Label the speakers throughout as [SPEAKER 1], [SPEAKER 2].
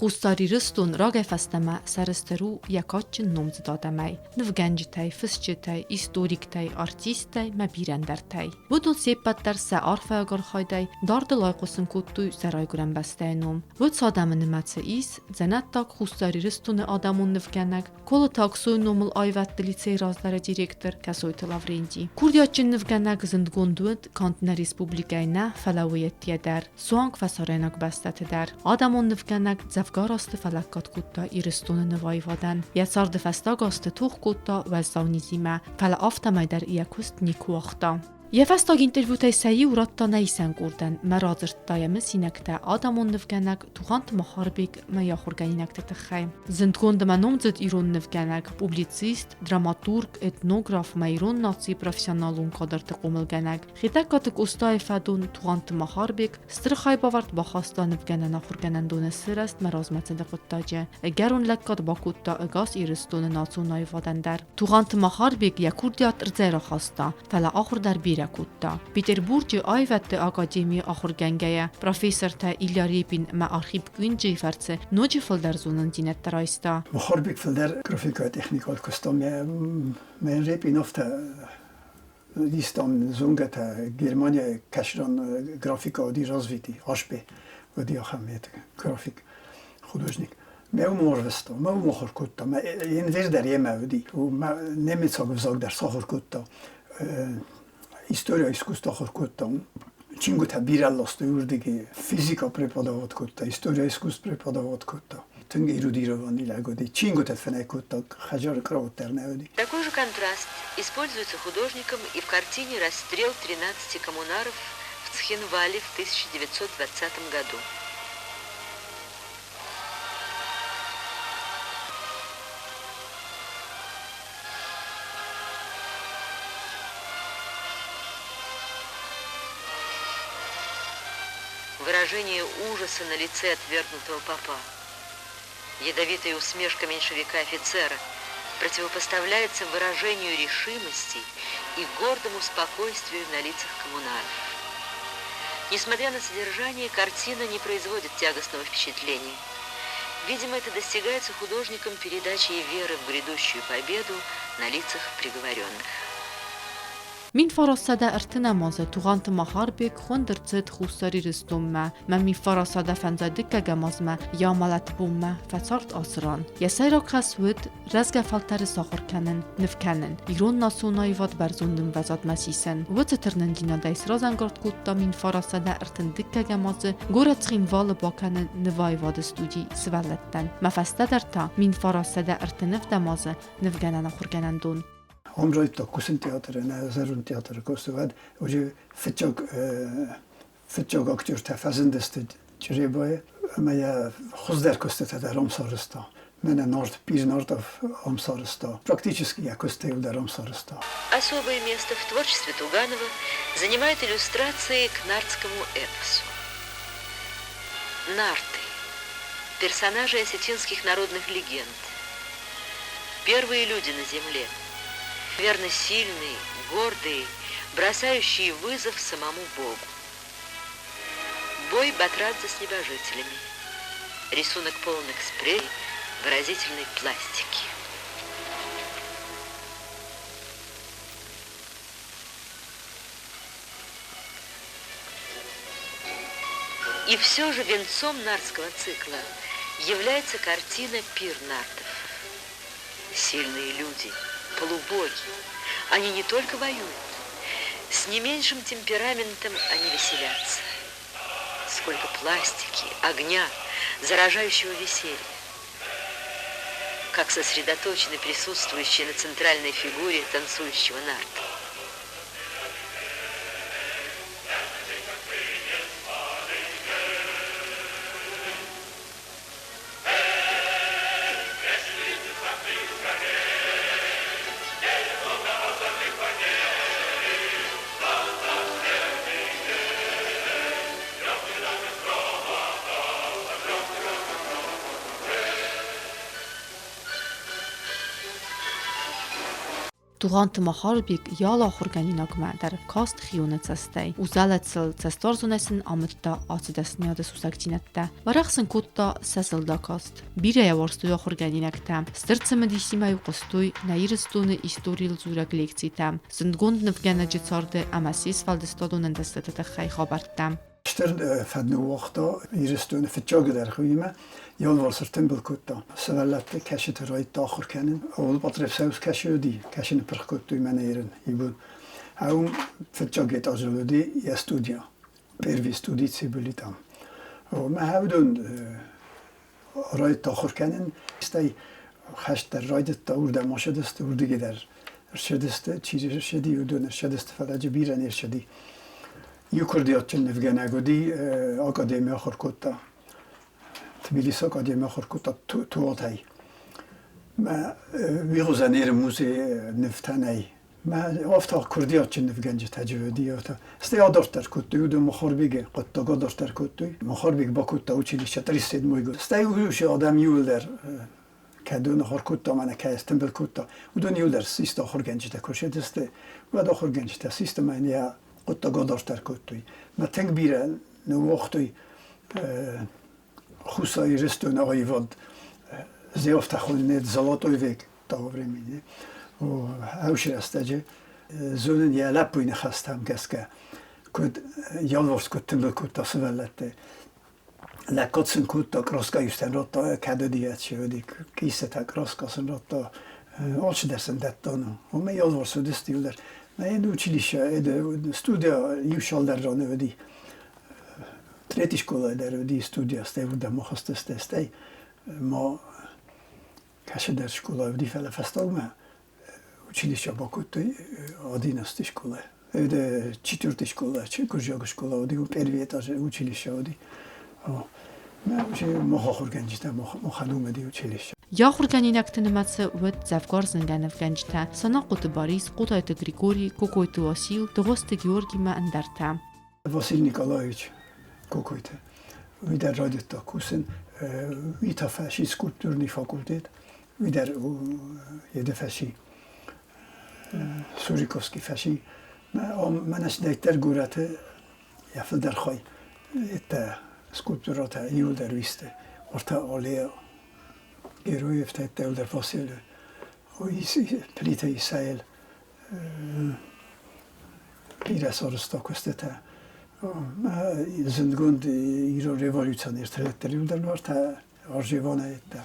[SPEAKER 1] Хуստарирыстун рагефастама сарыстеру якачын номздадамай. Нвгенджтай, фысчтай, историктай, артисттай, мабирендертай. Будул сеппаттар са арфаягорхайдай, дардылай қосын куттуй сарайгурен бастайном. Вуд садамын мәтсі ис, зәнәттак хустарирыстуны адамун нвгенек, колы таксуй номыл айватты лицей разлары директор кәсойты Лавренти. Курдячын нвгенек зындгондуд кантна республикайна фалавиеттиедер, суанг фасарайнак бастатедер. Адамун нвгенек زفگارست فلکات کوتا ایرستون نوایوادن یا سرد فستاگاست توخ کوتا و زاونیزیمه فل آفتمای در ایکوست نیکوختا. یه فستاگ اینترویوتای سعی و رات تا نیسن گردن مرازرت دایم سینکتا آدمون نفگنک توخانت محاربیگ میا خورگینکت تخیم. زندگوند من نمزد ایرون نفگنک پوبلیتسیست، دراماتورگ، اتنوگراف ایرون ناسی پروفیسیونالون قدر تقوملگنک. خیتکاتک استای فدون توخانت محاربیگ استرخای باورد با خواستان نفگنن خورگنن دون سرست مرازمت دقتاجه. اگرون لکات با کوتا اگاس ایرستون ناسونای وادن در توخانت محاربیگ یا کوردیات رزیرا خواستا فلا آخر در بیر کوتا. پیتربورگ آیوت آکادمی آخرگنگه پروفسور تا ایلیا ریپین ما آرخیب گوینجی فرڅه نوجی فلدر زونن دینت ترایستا.
[SPEAKER 2] محاربیگ فلدر گرافیکا تکنیکال کستم من ریپین افته دیستان زونگت گرمانیا کشران گرافیکا دی رازویتی آشپی و دی آخمیت گرافیک خودوژنیک. ما مورفستا ما مخور کوتا ما این ویز در یه مودی و ما نمی‌ساگم زاگ در ساخر کوتا. История искусства хоркоттам. Чингута биралласты юрдиги физика преподават котта, история искусств преподават котта. Тынга эрудирован илагоди. Чингута фенекотта хаджар кравотернеоди.
[SPEAKER 3] Такой же контраст используется художником и в картине «Расстрел 13 коммунаров» в Цхинвале в 1920 году. Выражение ужаса на лице отвергнутого попа, ядовитая усмешка меньшевика-офицера противопоставляется выражению решимости и гордому спокойствию на лицах коммунаров. Несмотря на содержание, картина не производит тягостного впечатления. Видимо, это достигается художником передачей веры в грядущую победу на лицах приговоренных.
[SPEAKER 1] من فراسده ارتنمازه توغانت محاربیگ خوندرزد خوستاری رستومه من فراسده فنزدک گمازمه یا ملت بومه فصارت آسران یا سیرا خسود رزگ فلتر ساخر کنن نفکنن ایرون ناسونای واد برزوندن وزاد مسیسن و تترنن دینا دایس رازنگارد کود من فراسده ارتندک گمازه گوره تخین وال باکنن نوای واد استودی سوالتن مفسته در تا من فراسده ارتنف دمازه نفگنن خورگنن دون
[SPEAKER 2] Omrojt to kusin teatr, ne zarun teatr kostuvad. Oje fitjog aktör tefazendest çreboye ama ya xuzder kostet der Ramsarsta. Мене норд пиз нордов Амсарста. Практически я костел der Амсарста.
[SPEAKER 3] Особое место в творчестве Туганова занимают иллюстрации к нардскому эпосу. Нарты – персонажи осетинских народных легенд. Первые люди на земле. Верно сильные, гордые, бросающие вызов самому Богу. Бой Батрадзе с небожителями. Рисунок полон экспрессий, выразительной пластики. И все же венцом нардского цикла является картина «Пир нардов». Сильные люди, полубоги, они не только воюют, с не меньшим темпераментом они веселятся. Сколько пластики, огня, заражающего веселья. Как сосредоточены присутствующие на центральной фигуре танцующего нарда.
[SPEAKER 1] Тугант махарбик яла խորգանինակմա դար կաստ խիոնացստay ուզալացել ցստորզունեսն ամտտա ացդեսնյադը սուսակցինատտա վարախսն կուտտա սասլդակաստ բիրեյա որստույա խորգանինակտա ստրցմը դիսիմայ ուկստույ նայիրստունը իստորիլ զուրակ լեկցիտա զնդգոնդ նվգանաջցարդը ամասիս վալդստոդուն ընդստատը խայ խաբարտա
[SPEAKER 2] Stern van de wachten, hier is toen een vertjogge daar goeie Jan was er tempelkut dan. Ze wel laten kasje te rijden dager kennen. Al wat er zelfs kasje die kasje een perkut toe meneren. Je moet hij vertjogge als we die je studia. Per wie studie ze bilitam. Maar hij doen rijden dager kennen. Stai haast er rijden daar de machine dus door die daar. Şedeste çiğ şedi udun şedeste falacı bir an şedi. Yukurdiyatçın nevgene gudi akademiya xorkutta. Tbilisi akademiya xorkutta tuatay. Ma viruzaner muze neftanay. Ma afta kurdiyatçın nevgence tecrübedi afta. Stay adortar kuttu udu muharbige qatta gadortar kuttu. Muharbig bakutta училище 37 мой. Stay ushi adam yulder. Kadın xorkutta mana kaystem belkutta. Udun yulder sista xorgence koşedeste. Ve da xorgence sistema ya قطع گذاشته کردی. من تنگ بیرن نوختی خوشای رستون آیواد زیافت خونید زلاتوی وک تاوری می‌نی. و هوشی استجه زودن یه لپوی نخستم کسکه کد یالورس کدتم بکود تاسولته. لکاتسن کود تا کراسکایستن را تا کدودیت شدی کیسه تا کراسکاسن را تا آلش درسن دتانو. و من یالورس دستیودر. Men училище, студия юшалдар раневди. Трети школа деревди студия сте вуда мохасте сте. Ма каше дер школа вди феле фесталме. Училище бакутой 11 школа. Evde 4 школа, Куржага школа вди первый этаж училище вди. Men уже мохахур генжте мохануме ди училище.
[SPEAKER 1] Я хурганинактынымацы өт завгар зынганывганжта, сана қуты Борис, қутайты Григорий, кокойты Васил, дұғысты Георгима андарта.
[SPEAKER 2] Василий Николаевич кокойты. Видер радиота кусен, вита фаши скульптурный факультет, видер еде фаши, Суриковский фаши. Манаш дайтер гурате, я филдер хай, это скульптурата юлдер висте, орта алея. Героев Теодор Василь, Плита Исаил, Пирас Орста Костета, Зендгунд Иро революционер Телетелюдер Норта, Аржевана это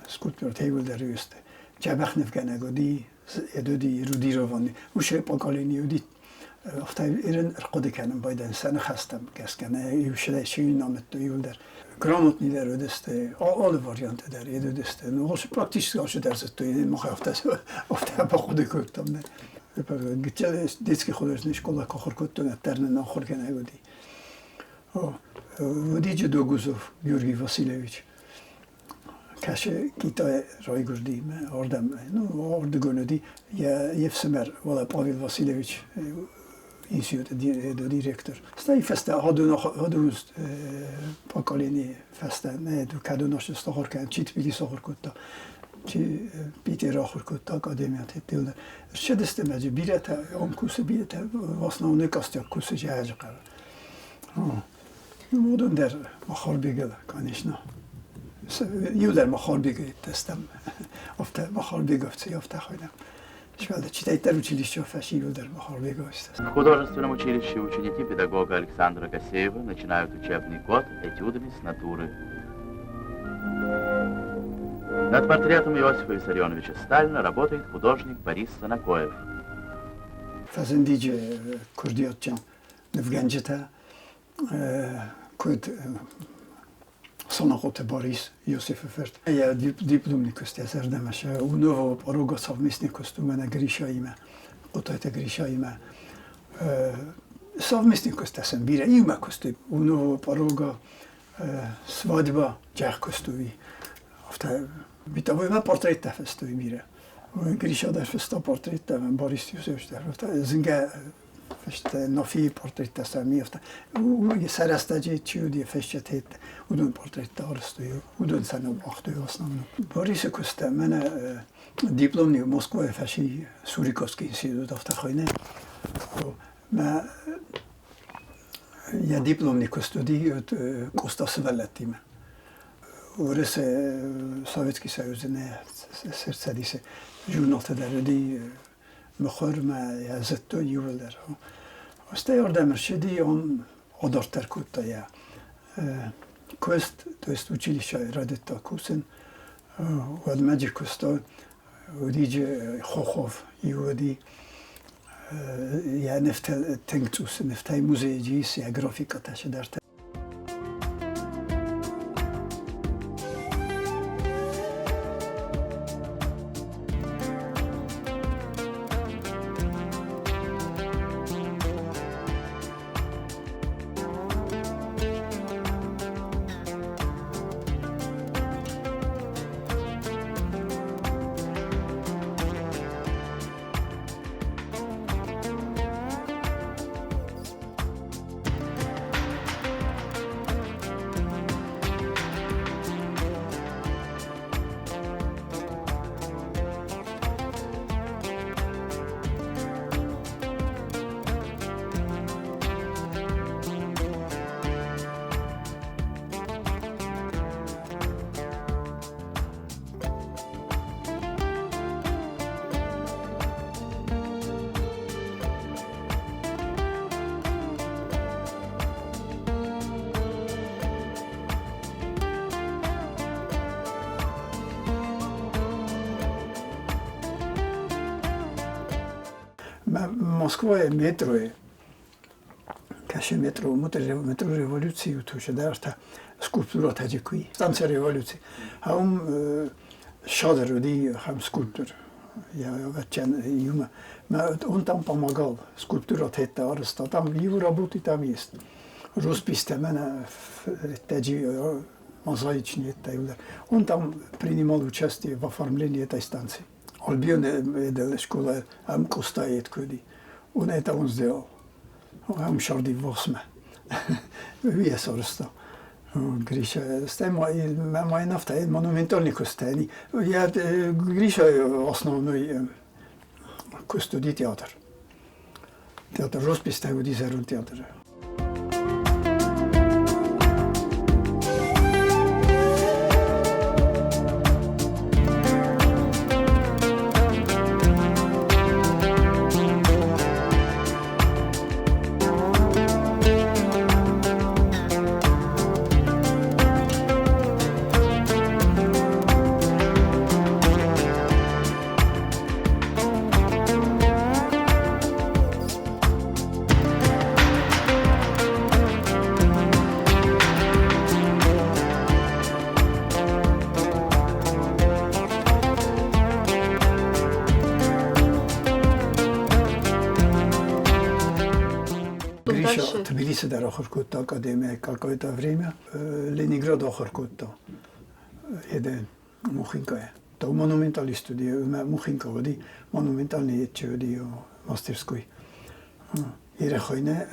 [SPEAKER 2] скульптура Теодор Юсте, Джабахнев Ганагоди, Эдуди Рудировани, Уше поколение Юдит. Ofta irin rqodi kanım baydan sana hastam kaskana yuşle şeyin namet yulder. Gramot nider ödeste all variant eder ödeste. No olsun praktik olsun derset to yine muhafta ofta bakudi kurtam ben. Gitçe детский художественная школа Кохоркоттон тернен нахорген агоди. Водиджи Догузов Георгий Васильевич. Каше Китай райгурди ордам ну ордгоноди я Евсемер вала Павел Васильевич директор. Стай феста hadun поколение феста не до кадонаш стахоркан чит били сахоркотта чи Питер Ахоркотта академият ettiler. Şedeste mece bilete omkusu bilete основной костяк кусы жажыкар. Modern der maharbegel конечно. Юлер махарбеге тестам. Ofta махарбеге ofta хойдам. Шведа читайте училище фаши Юлер махарбеге.
[SPEAKER 4] В художественном училище ученики педагога Александра Косеева начинают учебный год этюдами с натуры. Над портретом Иосифа Виссарионовича Сталина работает художник Борис Санакоев.
[SPEAKER 2] Фазендиджи Курдиотчин Невганджета Куд Санакоте Борис Иосиф Ферт. Я дипломникост, я сардамаш. У нового порога совместникост у меня Гриша има. Вот это Гриша има. Совместникост я сам бира има кости. У нового порога свадьба джахкостови. Ofta битовой на портрет тафестови бира. Гриша да феста портрет там Борис Иосиф да. Ofta зинга феште нофи портрет сами ofta. У сарастаджи чуди феште удун портрет арстою. Удун сана вахтою основном. Борис Коста мене دیپلم مسکو فشی سوریکوسکی انستیتوت افتخاینه ما یا دیپلم نیکستودی کوستا سوالتیم ورس سوویتski Союз ne srcadise jurnalta derdi mkhor ma yazatto yuvler Оста ярдәмерчеди он одартер кутта я квест то есть училище радита кусен вад маджи куста удиже хохов юди я нефтел тенктус нефтай музејис я графика таше дарте Москва метро каше метро метро революцию туше дарта скульптура таджикуи станция революции хаум шадеруди хам скульптор я вачан юма он там помогал скульптура это арста там его работы там есть роспись там таджи мозаичные это он там принимал участие в оформлении этой станции Альбион эдел школа ам костает куди Он это он сделал. Он шарди восьме. Вие сорста. Гриша, стема май нафта монументальный костени. Я Гриша основной костуди театр. Театр роспись того дизерун театр. Гриша Тбилиси дар охир кутта академия какое-то время, Ленинград охир кутта. Еде Мухинка. То монументальный студия, Мухинка води, монументальный чуди мастерской. Ирехойне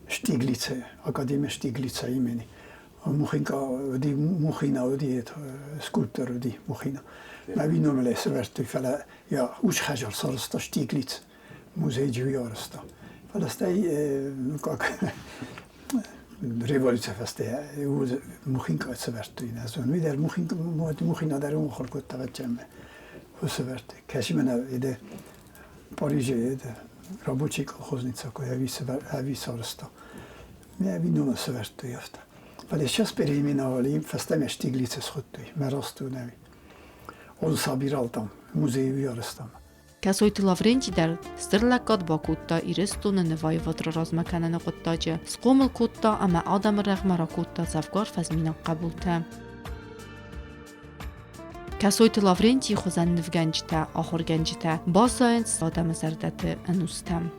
[SPEAKER 2] Штиглице, академия Штиглица имени. Мухинка води Мухина води скульптор води Мухина. ما بینم لسوارت فلا یا اوش خجر سرستا Штиглиц музей جویارستا. فلسطی как революция фасте Мухинка севарт ин аз он видер Мухина дар он خلقت توجهم севарт кашимена иде Париж иде рабочий колхозница коя ави сорста. Я бинум севарт яфта. Вали сейчас переименовали фастами Штиглиц схоттой. Мерасту нави. Он собирал там музей Виарстам.
[SPEAKER 1] Касойти Лаврентидер стерлакат бакутта ирестуны невайватра размакананы куттаджи скомыл кутта ама адам рагмара кутта завгар фазмина кабулта. Касойти Лавренти хозан невганжта ахор ганжта басаен садам зардаты анустам.